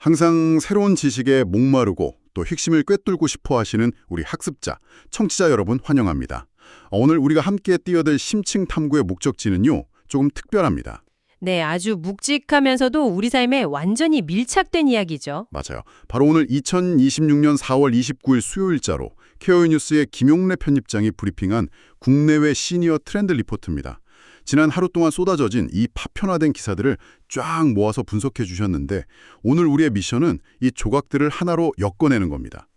항상 새로운 지식에 목마르고 또 핵심을 꿰뚫고 싶어 하시는 우리 학습자, 청취자 여러분 환영합니다. 오늘 우리가 함께 뛰어들 심층 탐구의 목적지는요, 조금 특별합니다. 네, 아주 묵직하면서도 우리 삶에 완전히 밀착된 이야기죠. 맞아요. 바로 오늘 2026년 4월 29일 수요일자로 케어의 뉴스의 김용래 편집장이 브리핑한 국내외 시니어 트렌드 리포트입니다. 지난 하루 동안 쏟아져진 이 파편화된 기사들을 쫙 모아서 분석해 주셨는데 오늘 우리의 미션은 이 조각들을 하나로 엮어내는 겁니다.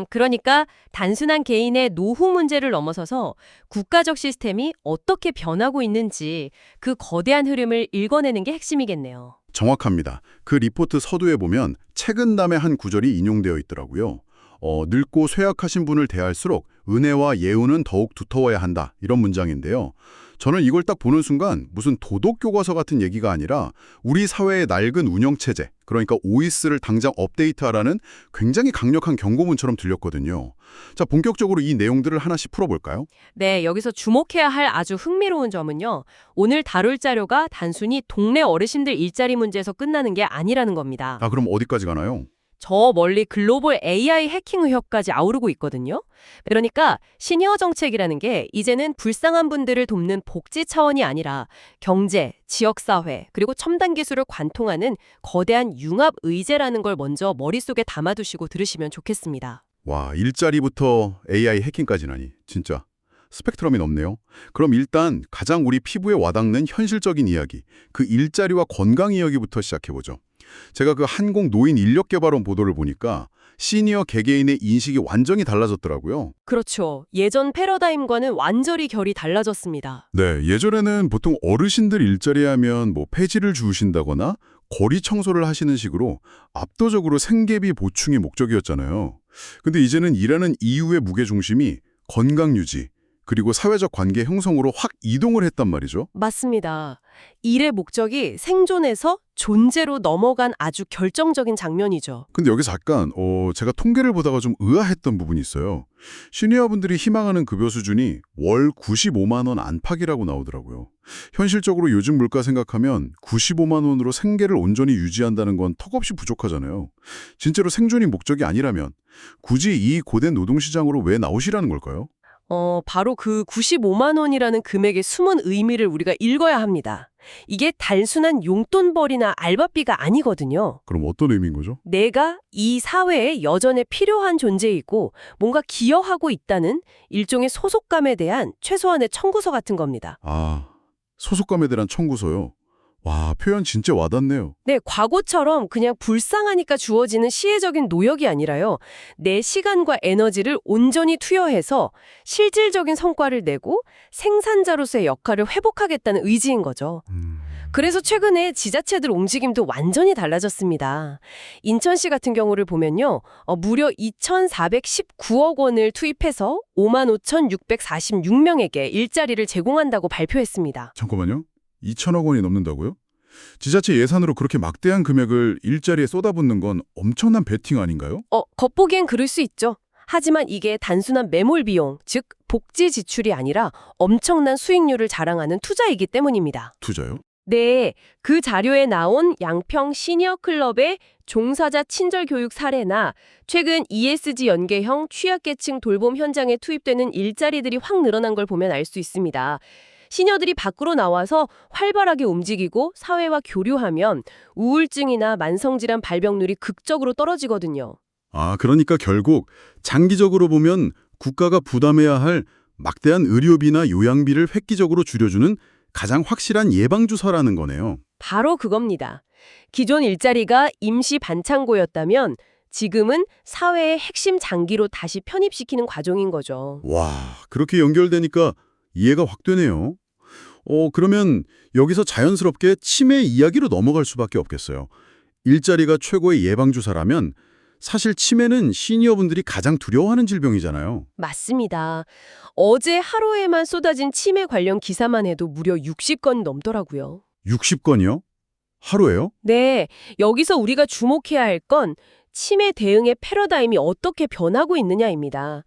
그러니까 단순한 개인의 노후 문제를 넘어서서 국가적 시스템이 어떻게 변하고 있는지 그 거대한 흐름을 읽어내는 게 핵심이겠네요. 정확합니다. 그 리포트 서두에 보면 책은담의 한 구절이 인용되어 있더라고요. 늙고 쇠약하신 분을 대할수록 은혜와 예우는 더욱 두터워야 한다. 이런 문장인데요. 저는 이걸 딱 보는 순간 무슨 도덕교과서 같은 얘기가 아니라 우리 사회의 낡은 운영체제, 그러니까 OS를 당장 업데이트하라는 굉장히 강력한 경고문처럼 들렸거든요. 자, 본격적으로 이 내용들을 하나씩 풀어볼까요? 네, 여기서 주목해야 할 아주 흥미로운 점은요. 오늘 다룰 자료가 단순히 동네 어르신들 일자리 문제에서 끝나는 게 아니라는 겁니다. 아, 그럼 어디까지 가나요? 저 멀리 글로벌 AI 해킹 의혹까지 아우르고 있거든요. 그러니까 시니어 정책이라는 게 이제는 불쌍한 분들을 돕는 복지 차원이 아니라 경제, 지역사회, 그리고 첨단 기술을 관통하는 거대한 융합 의제라는 걸 먼저 머릿속에 담아두시고 들으시면 좋겠습니다. 와, 일자리부터 AI 해킹까지라니 진짜 스펙트럼이 넓네요. 그럼 일단 가장 우리 피부에 와닿는 현실적인 이야기, 그 일자리와 건강 이야기부터 시작해보죠. 제가 그 한국노인 인력개발원 보도를 보니까 시니어 개개인의 인식이 완전히 달라졌더라고요. 그렇죠. 예전 패러다임과는 완전히 결이 달라졌습니다. 네, 예전에는 보통 어르신들 일자리 하면 뭐 폐지를 주우신다거나 거리 청소를 하시는 식으로 압도적으로 생계비 보충이 목적이었잖아요. 근데 이제는 일하는 이유의 무게중심이 건강 유지, 그리고 사회적 관계 형성으로 확 이동을 했단 말이죠. 맞습니다. 일의 목적이 생존에서 존재로 넘어간 아주 결정적인 장면이죠. 근데 여기서 잠깐 제가 통계를 보다가 좀 의아했던 부분이 있어요. 시니어분들이 희망하는 급여 수준이 월 95만 원 안팎이라고 나오더라고요. 현실적으로 요즘 물가 생각하면 95만 원으로 생계를 온전히 유지한다는 건 턱없이 부족하잖아요. 진짜로 생존이 목적이 아니라면 굳이 이 고된 노동시장으로 왜 나오시라는 걸까요? 바로 그 95만 원이라는 금액의 숨은 의미를 우리가 읽어야 합니다. 이게 단순한 용돈벌이나 알바비가 아니거든요. 그럼 어떤 의미인 거죠? 내가 이 사회에 여전히 필요한 존재이고 뭔가 기여하고 있다는 일종의 소속감에 대한 최소한의 청구서 같은 겁니다. 아, 소속감에 대한 청구서요. 와, 표현 진짜 와닿네요. 네, 과거처럼 그냥 불쌍하니까 주어지는 시혜적인 노역이 아니라요. 내 시간과 에너지를 온전히 투여해서 실질적인 성과를 내고 생산자로서의 역할을 회복하겠다는 의지인 거죠. 그래서 최근에 지자체들 움직임도 완전히 달라졌습니다. 인천시 같은 경우를 보면요. 무려 2,419억 원을 투입해서 55,646명에게 일자리를 제공한다고 발표했습니다. 잠깐만요. 2천억 원이 넘는다고요? 지자체 예산으로 그렇게 막대한 금액을 일자리에 쏟아붓는 건 엄청난 베팅 아닌가요? 겉보기엔 그럴 수 있죠. 하지만 이게 단순한 매몰 비용, 즉 복지 지출이 아니라 엄청난 수익률을 자랑하는 투자이기 때문입니다. 투자요? 네, 그 자료에 나온 양평 시니어 클럽의 종사자 친절 교육 사례나 최근 ESG 연계형 취약계층 돌봄 현장에 투입되는 일자리들이 확 늘어난 걸 보면 알 수 있습니다. 시니어들이 밖으로 나와서 활발하게 움직이고 사회와 교류하면 우울증이나 만성질환 발병률이 극적으로 떨어지거든요. 아, 그러니까 결국 장기적으로 보면 국가가 부담해야 할 막대한 의료비나 요양비를 획기적으로 줄여주는 가장 확실한 예방주사라는 거네요. 바로 그겁니다. 기존 일자리가 임시 반창고였다면 지금은 사회의 핵심 장기로 다시 편입시키는 과정인 거죠. 와, 그렇게 연결되니까 이해가 확 되네요. 그러면 여기서 자연스럽게 치매 이야기로 넘어갈 수밖에 없겠어요. 일자리가 최고의 예방주사라면 사실 치매는 시니어분들이 가장 두려워하는 질병이잖아요. 맞습니다. 어제 하루에만 쏟아진 치매 관련 기사만 해도 무려 60건 넘더라고요. 60건이요? 하루에요? 네, 여기서 우리가 주목해야 할 건 치매 대응의 패러다임이 어떻게 변하고 있느냐입니다.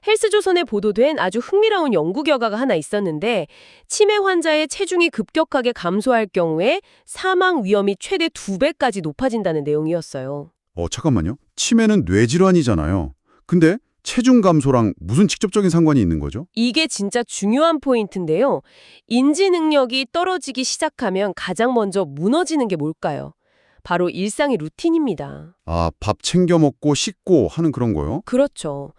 헬스조선에 보도된 아주 흥미로운 연구 결과가 하나 있었는데 치매 환자의 체중이 급격하게 감소할 경우에 사망 위험이 최대 2배까지 높아진다는 내용이었어요. 잠깐만요. 치매는 뇌질환이잖아요. 근데 체중 감소랑 무슨 직접적인 상관이 있는 거죠? 이게 진짜 중요한 포인트인데요. 인지 능력이 떨어지기 시작하면 가장 먼저 무너지는 게 뭘까요? 바로 일상의 루틴입니다. 아, 밥 챙겨 먹고 씻고 하는 그런 거요? 그렇죠.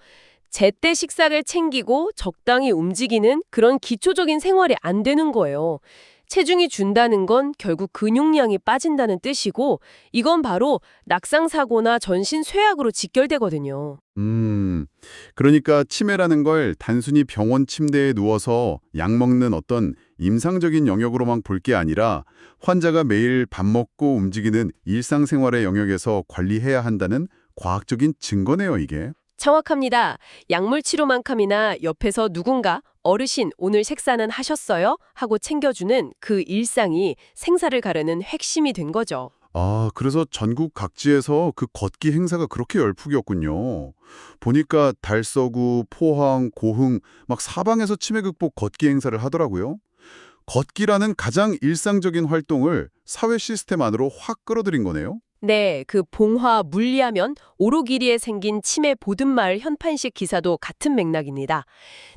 제때 식사를 챙기고 적당히 움직이는 그런 기초적인 생활이 안 되는 거예요. 체중이 준다는 건 결국 근육량이 빠진다는 뜻이고 이건 바로 낙상사고나 전신 쇠약으로 직결되거든요. 그러니까 치매라는 걸 단순히 병원 침대에 누워서 약 먹는 어떤 임상적인 영역으로만 볼 게 아니라 환자가 매일 밥 먹고 움직이는 일상생활의 영역에서 관리해야 한다는 과학적인 증거네요, 이게. 정확합니다. 약물 치료만큼이나 옆에서 누군가 어르신 오늘 식사는 하셨어요? 하고 챙겨주는 그 일상이 생사를 가르는 핵심이 된 거죠. 아, 그래서 전국 각지에서 그 걷기 행사가 그렇게 열풍이었군요. 보니까 달서구, 포항, 고흥 막 사방에서 치매 극복 걷기 행사를 하더라고요. 걷기라는 가장 일상적인 활동을 사회 시스템 안으로 확 끌어들인 거네요. 네, 그 봉화 물리하면 오로길이에 생긴 치매 보든마을 현판식 기사도 같은 맥락입니다.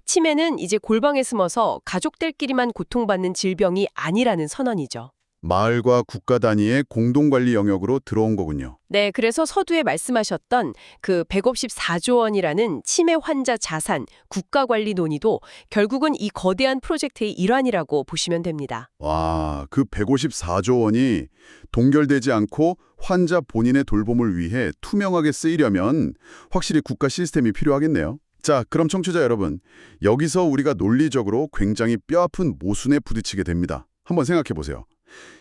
치매는 이제 골방에 숨어서 가족들끼리만 고통받는 질병이 아니라는 선언이죠. 마을과 국가 단위의 공동관리 영역으로 들어온 거군요. 네, 그래서 서두에 말씀하셨던 그 154조 원이라는 치매 환자 자산 국가관리 논의도 결국은 이 거대한 프로젝트의 일환이라고 보시면 됩니다. 와, 그 154조 원이 동결되지 않고 환자 본인의 돌봄을 위해 투명하게 쓰이려면 확실히 국가 시스템이 필요하겠네요. 자, 그럼 청취자 여러분, 여기서 우리가 논리적으로 굉장히 뼈아픈 모순에 부딪히게 됩니다. 한번 생각해 보세요.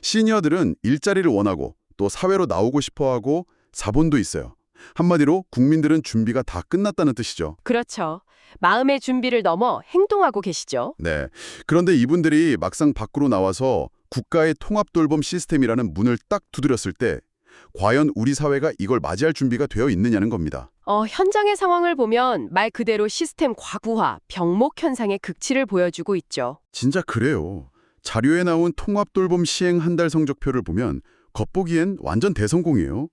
시니어들은 일자리를 원하고 또 사회로 나오고 싶어하고 자본도 있어요. 한마디로 국민들은 준비가 다 끝났다는 뜻이죠. 그렇죠. 마음의 준비를 넘어 행동하고 계시죠. 네. 그런데 이분들이 막상 밖으로 나와서 국가의 통합 돌봄 시스템이라는 문을 딱 두드렸을 때 과연 우리 사회가 이걸 맞이할 준비가 되어 있느냐는 겁니다. 현장의 상황을 보면 말 그대로 시스템 과구화, 병목 현상의 극치를 보여주고 있죠. 진짜 그래요. 자료에 나온 통합 돌봄 시행 한 달 성적표를 보면 겉보기엔 완전 대성공이에요.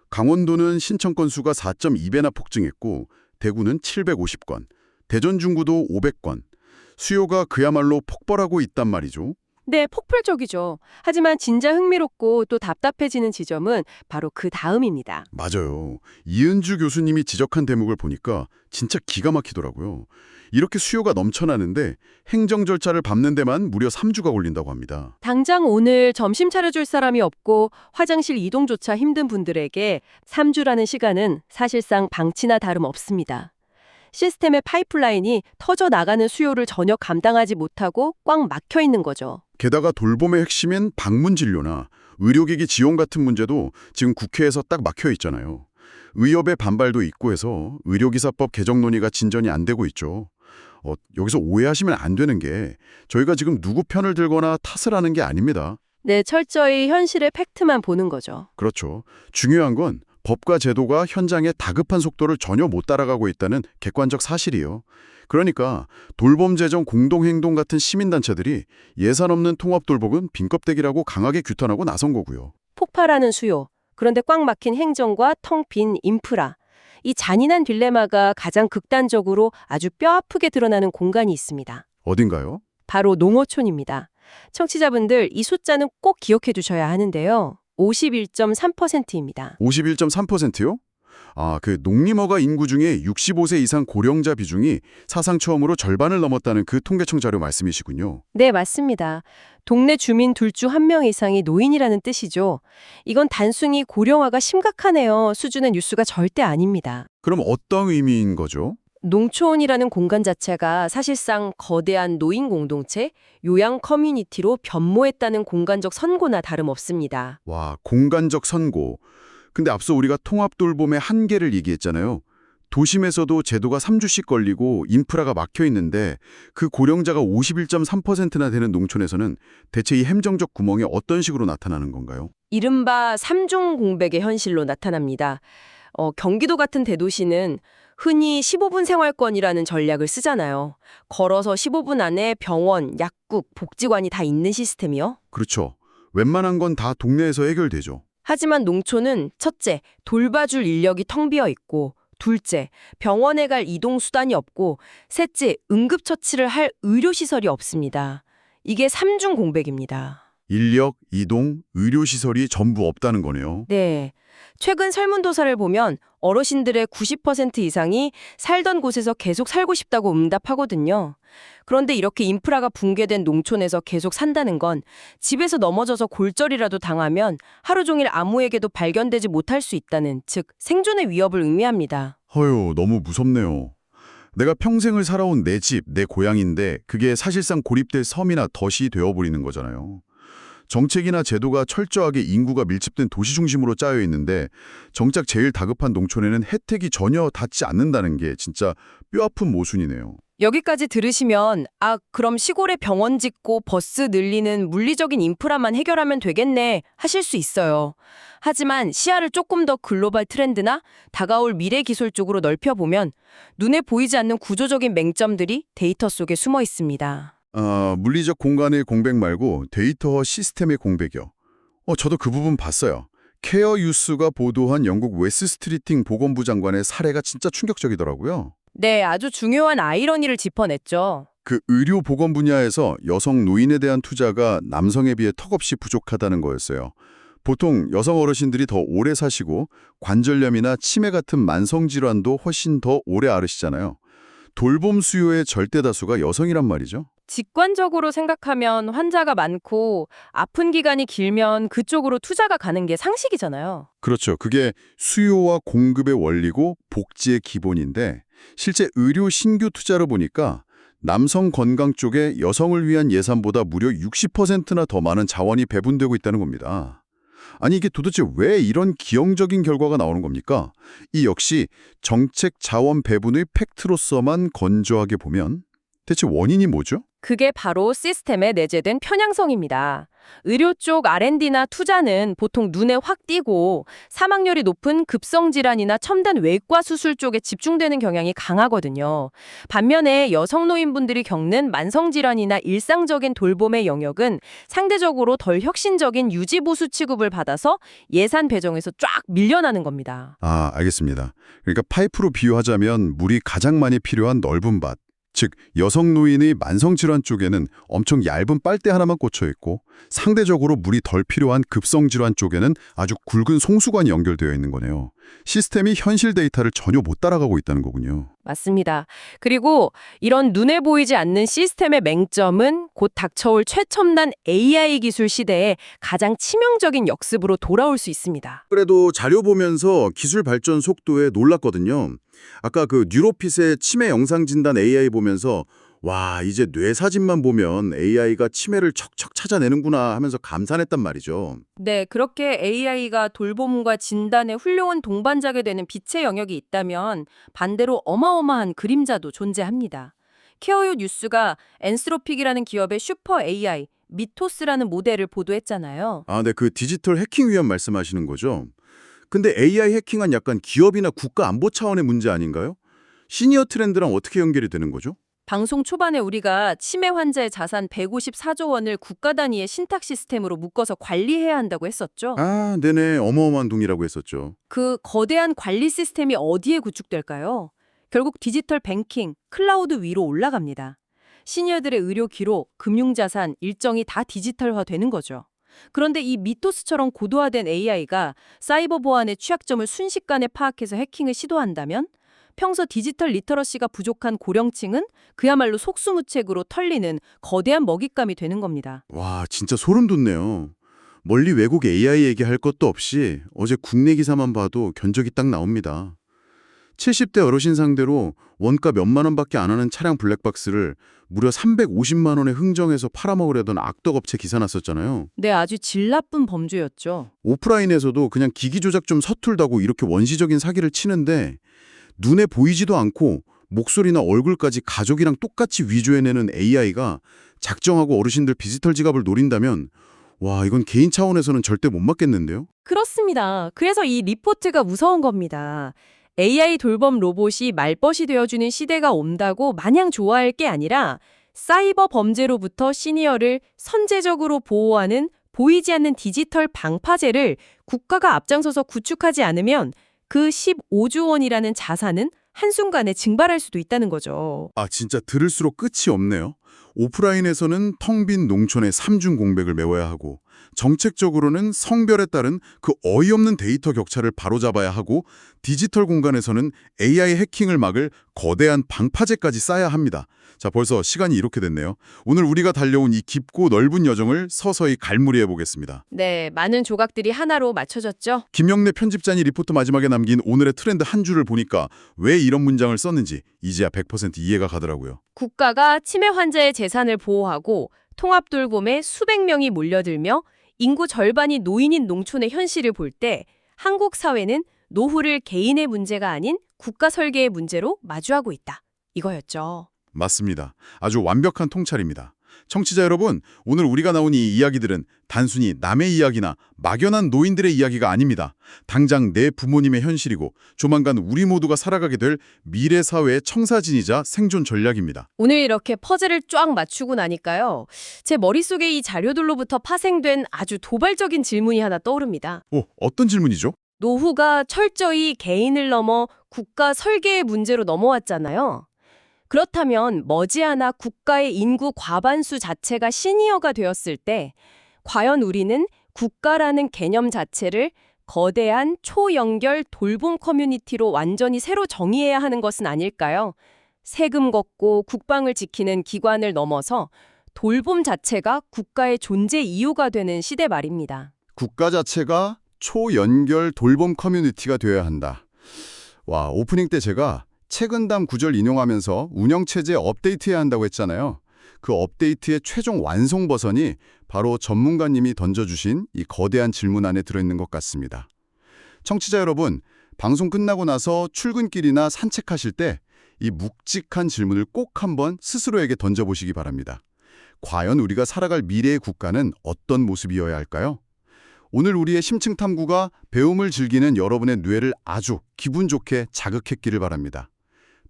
강원도는 신청 건수가 4.2배나 폭증했고 대구는 750건, 대전 중구도 500건. 수요가 그야말로 폭발하고 있단 말이죠. 네, 폭발적이죠. 하지만 진짜 흥미롭고 또 답답해지는 지점은 바로 그 다음입니다. 맞아요. 이은주 교수님이 지적한 대목을 보니까 진짜 기가 막히더라고요. 이렇게 수요가 넘쳐나는데 행정 절차를 밟는 데만 무려 3주가 걸린다고 합니다. 당장 오늘 점심 차려줄 사람이 없고 화장실 이동조차 힘든 분들에게 3주라는 시간은 사실상 방치나 다름없습니다. 시스템의 파이프라인이 터져 나가는 수요를 전혀 감당하지 못하고 꽉 막혀 있는 거죠. 게다가 돌봄의 핵심인 방문 진료나 의료기기 지원 같은 문제도 지금 국회에서 딱 막혀 있잖아요. 의협의 반발도 있고 해서 의료기사법 개정 논의가 진전이 안 되고 있죠. 여기서 오해하시면 안 되는 게 저희가 지금 누구 편을 들거나 탓을 하는 게 아닙니다. 네, 철저히 현실의 팩트만 보는 거죠. 그렇죠. 중요한 건 법과 제도가 현장의 다급한 속도를 전혀 못 따라가고 있다는 객관적 사실이에요. 그러니까 돌봄 재정 공동행동 같은 시민단체들이 예산 없는 통합 돌봄은 빈껍데기라고 강하게 규탄하고 나선 거고요. 폭발하는 수요. 그런데 꽉 막힌 행정과 텅 빈 인프라. 이 잔인한 딜레마가 가장 극단적으로 아주 뼈아프게 드러나는 공간이 있습니다. 어딘가요? 바로 농어촌입니다. 청취자분들 이 숫자는 꼭 기억해 두셔야 하는데요. 51.3%입니다. 51.3%요? 그 농림어가 인구 중에 65세 이상 고령자 비중이 사상 처음으로 절반을 넘었다는 그 통계청 자료 말씀이시군요. 네, 맞습니다. 동네 주민 둘 중 한 명 이상이 노인이라는 뜻이죠. 이건 단순히 고령화가 심각하네요. 수준의 뉴스가 절대 아닙니다. 그럼 어떤 의미인 거죠? 농촌이라는 공간 자체가 사실상 거대한 노인 공동체, 요양 커뮤니티로 변모했다는 공간적 선고나 다름없습니다. 와, 공간적 선고. 근데 앞서 우리가 통합 돌봄의 한계를 얘기했잖아요. 도심에서도 제도가 3주씩 걸리고 인프라가 막혀 있는데 그 고령자가 51.3%나 되는 농촌에서는 대체 이 행정적 구멍이 어떤 식으로 나타나는 건가요? 이른바 3중 공백의 현실로 나타납니다. 경기도 같은 대도시는 흔히 15분 생활권이라는 전략을 쓰잖아요. 걸어서 15분 안에 병원, 약국, 복지관이 다 있는 시스템이요. 그렇죠. 웬만한 건 다 동네에서 해결되죠. 하지만 농촌은 첫째, 돌봐줄 인력이 텅 비어 있고, 둘째, 병원에 갈 이동 수단이 없고, 셋째, 응급처치를 할 의료시설이 없습니다. 이게 삼중 공백입니다. 인력, 이동, 의료시설이 전부 없다는 거네요. 네. 최근 설문조사를 보면 어르신들의 90% 이상이 살던 곳에서 계속 살고 싶다고 응답하거든요. 그런데 이렇게 인프라가 붕괴된 농촌에서 계속 산다는 건 집에서 넘어져서 골절이라도 당하면 하루 종일 아무에게도 발견되지 못할 수 있다는, 즉 생존의 위협을 의미합니다. 허유, 너무 무섭네요. 내가 평생을 살아온 내 집, 내 고향인데 그게 사실상 고립될 섬이나 덫이 되어버리는 거잖아요. 정책이나 제도가 철저하게 인구가 밀집된 도시 중심으로 짜여 있는데 정작 제일 다급한 농촌에는 혜택이 전혀 닿지 않는다는 게 진짜 뼈아픈 모순이네요. 여기까지 들으시면 그럼 시골에 병원 짓고 버스 늘리는 물리적인 인프라만 해결하면 되겠네 하실 수 있어요. 하지만 시야를 조금 더 글로벌 트렌드나 다가올 미래 기술 쪽으로 넓혀보면 눈에 보이지 않는 구조적인 맹점들이 데이터 속에 숨어 있습니다. 물리적 공간의 공백 말고 데이터와 시스템의 공백이요. 저도 그 부분 봤어요. 케어 뉴스가 보도한 영국 웨스트스트리팅 보건부 장관의 사례가 진짜 충격적이더라고요. 네, 아주 중요한 아이러니를 짚어냈죠. 그 의료 보건 분야에서 여성 노인에 대한 투자가 남성에 비해 턱없이 부족하다는 거였어요. 보통 여성 어르신들이 더 오래 사시고 관절염이나 치매 같은 만성 질환도 훨씬 더 오래 앓으시잖아요. 돌봄 수요의 절대 다수가 여성이란 말이죠. 직관적으로 생각하면 환자가 많고 아픈 기간이 길면 그쪽으로 투자가 가는 게 상식이잖아요. 그렇죠. 그게 수요와 공급의 원리고 복지의 기본인데 실제 의료 신규 투자로 보니까 남성 건강 쪽에 여성을 위한 예산보다 무려 60%나 더 많은 자원이 배분되고 있다는 겁니다. 아니 이게 도대체 왜 이런 기형적인 결과가 나오는 겁니까? 이 역시 정책 자원 배분의 팩트로서만 건조하게 보면 대체 원인이 뭐죠? 그게 바로 시스템에 내재된 편향성입니다. 의료 쪽 R&D나 투자는 보통 눈에 확 띄고 사망률이 높은 급성질환이나 첨단 외과 수술 쪽에 집중되는 경향이 강하거든요. 반면에 여성 노인분들이 겪는 만성질환이나 일상적인 돌봄의 영역은 상대적으로 덜 혁신적인 유지보수 취급을 받아서 예산 배정에서 쫙 밀려나는 겁니다. 알겠습니다. 그러니까 파이프로 비유하자면 물이 가장 많이 필요한 넓은 밭. 즉 여성 노인의 만성질환 쪽에는 엄청 얇은 빨대 하나만 꽂혀 있고 상대적으로 물이 덜 필요한 급성질환 쪽에는 아주 굵은 송수관이 연결되어 있는 거네요. 시스템이 현실 데이터를 전혀 못 따라가고 있다는 거군요. 맞습니다. 그리고 이런 눈에 보이지 않는 시스템의 맹점은 곧 닥쳐올 최첨단 AI 기술 시대에 가장 치명적인 역습으로 돌아올 수 있습니다. 그래도 자료 보면서 기술 발전 속도에 놀랐거든요. 아까 그 뉴로핏의 치매 영상 진단 AI 보면서 와, 이제 뇌 사진만 보면 AI가 치매를 척척 찾아내는구나 하면서 감탄했단 말이죠. 네, 그렇게 AI가 돌봄과 진단에 훌륭한 동반자가 되는 빛의 영역이 있다면 반대로 어마어마한 그림자도 존재합니다. 케어유 뉴스가 엔스로픽이라는 기업의 슈퍼 AI, 미토스라는 모델을 보도했잖아요. 네, 그 디지털 해킹 위험 말씀하시는 거죠? 근데 AI 해킹은 약간 기업이나 국가 안보 차원의 문제 아닌가요? 시니어 트렌드랑 어떻게 연결이 되는 거죠? 방송 초반에 우리가 치매 환자의 자산 154조 원을 국가 단위의 신탁 시스템으로 묶어서 관리해야 한다고 했었죠. 네네. 어마어마한 돈이라고 했었죠. 그 거대한 관리 시스템이 어디에 구축될까요? 결국 디지털 뱅킹, 클라우드 위로 올라갑니다. 시니어들의 의료 기록, 금융자산, 일정이 다 디지털화 되는 거죠. 그런데 이 미토스처럼 고도화된 AI가 사이버 보안의 취약점을 순식간에 파악해서 해킹을 시도한다면 평소 디지털 리터러시가 부족한 고령층은 그야말로 속수무책으로 털리는 거대한 먹잇감이 되는 겁니다. 와, 진짜 소름 돋네요. 멀리 외국 AI 얘기할 것도 없이 어제 국내 기사만 봐도 견적이 딱 나옵니다. 70대 어르신 상대로 원가 몇만 원밖에 안 하는 차량 블랙박스를 무려 350만 원에 흥정해서 팔아먹으려던 악덕업체 기사 났었잖아요. 네, 아주 질 나쁜 범죄였죠. 오프라인에서도 그냥 기기 조작 좀 서툴다고 이렇게 원시적인 사기를 치는데 눈에 보이지도 않고 목소리나 얼굴까지 가족이랑 똑같이 위조해내는 AI가 작정하고 어르신들 디지털 지갑을 노린다면 와, 이건 개인 차원에서는 절대 못 막겠는데요? 그렇습니다. 그래서 이 리포트가 무서운 겁니다. AI 돌봄 로봇이 말벗이 되어주는 시대가 온다고 마냥 좋아할 게 아니라 사이버 범죄로부터 시니어를 선제적으로 보호하는 보이지 않는 디지털 방파제를 국가가 앞장서서 구축하지 않으면 그 15조 원이라는 자산은 한순간에 증발할 수도 있다는 거죠. 아, 진짜 들을수록 끝이 없네요. 오프라인에서는 텅 빈 농촌의 삼중 공백을 메워야 하고 정책적으로는 성별에 따른 그 어이없는 데이터 격차를 바로잡아야 하고 디지털 공간에서는 AI 해킹을 막을 거대한 방파제까지 쌓아야 합니다. 자, 벌써 시간이 이렇게 됐네요. 오늘 우리가 달려온 이 깊고 넓은 여정을 서서히 갈무리해 보겠습니다. 네, 많은 조각들이 하나로 맞춰졌죠. 김영래 편집장이 리포트 마지막에 남긴 오늘의 트렌드 한 줄을 보니까 왜 이런 문장을 썼는지 이제야 100% 이해가 가더라고요. 국가가 치매 환자의 재산을 보호하고 통합돌봄에 수백 명이 몰려들며 인구 절반이 노인인 농촌의 현실을 볼 때 한국 사회는 노후를 개인의 문제가 아닌 국가 설계의 문제로 마주하고 있다. 이거였죠. 맞습니다. 아주 완벽한 통찰입니다. 청취자 여러분, 오늘 우리가 나온 이 이야기들은 단순히 남의 이야기나 막연한 노인들의 이야기가 아닙니다. 당장 내 부모님의 현실이고 조만간 우리 모두가 살아가게 될 미래 사회의 청사진이자 생존 전략입니다. 오늘 이렇게 퍼즐을 쫙 맞추고 나니까요. 제 머릿속에 이 자료들로부터 파생된 아주 도발적인 질문이 하나 떠오릅니다. 오, 어떤 질문이죠? 노후가 철저히 개인을 넘어 국가 설계의 문제로 넘어왔잖아요. 그렇다면 머지않아 국가의 인구 과반수 자체가 시니어가 되었을 때 과연 우리는 국가라는 개념 자체를 거대한 초연결 돌봄 커뮤니티로 완전히 새로 정의해야 하는 것은 아닐까요? 세금 걷고 국방을 지키는 기관을 넘어서 돌봄 자체가 국가의 존재 이유가 되는 시대 말입니다. 국가 자체가 초연결 돌봄 커뮤니티가 되어야 한다. 와, 오프닝 때 제가 최근담 구절 인용하면서 운영체제 업데이트해야 한다고 했잖아요. 그 업데이트의 최종 완성 버전이 바로 전문가님이 던져주신 이 거대한 질문 안에 들어있는 것 같습니다. 청취자 여러분, 방송 끝나고 나서 출근길이나 산책하실 때 이 묵직한 질문을 꼭 한번 스스로에게 던져보시기 바랍니다. 과연 우리가 살아갈 미래의 국가는 어떤 모습이어야 할까요? 오늘 우리의 심층 탐구가 배움을 즐기는 여러분의 뇌를 아주 기분 좋게 자극했기를 바랍니다.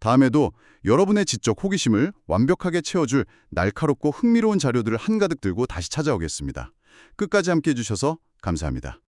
다음에도 여러분의 지적 호기심을 완벽하게 채워줄 날카롭고 흥미로운 자료들을 한가득 들고 다시 찾아오겠습니다. 끝까지 함께해 주셔서 감사합니다.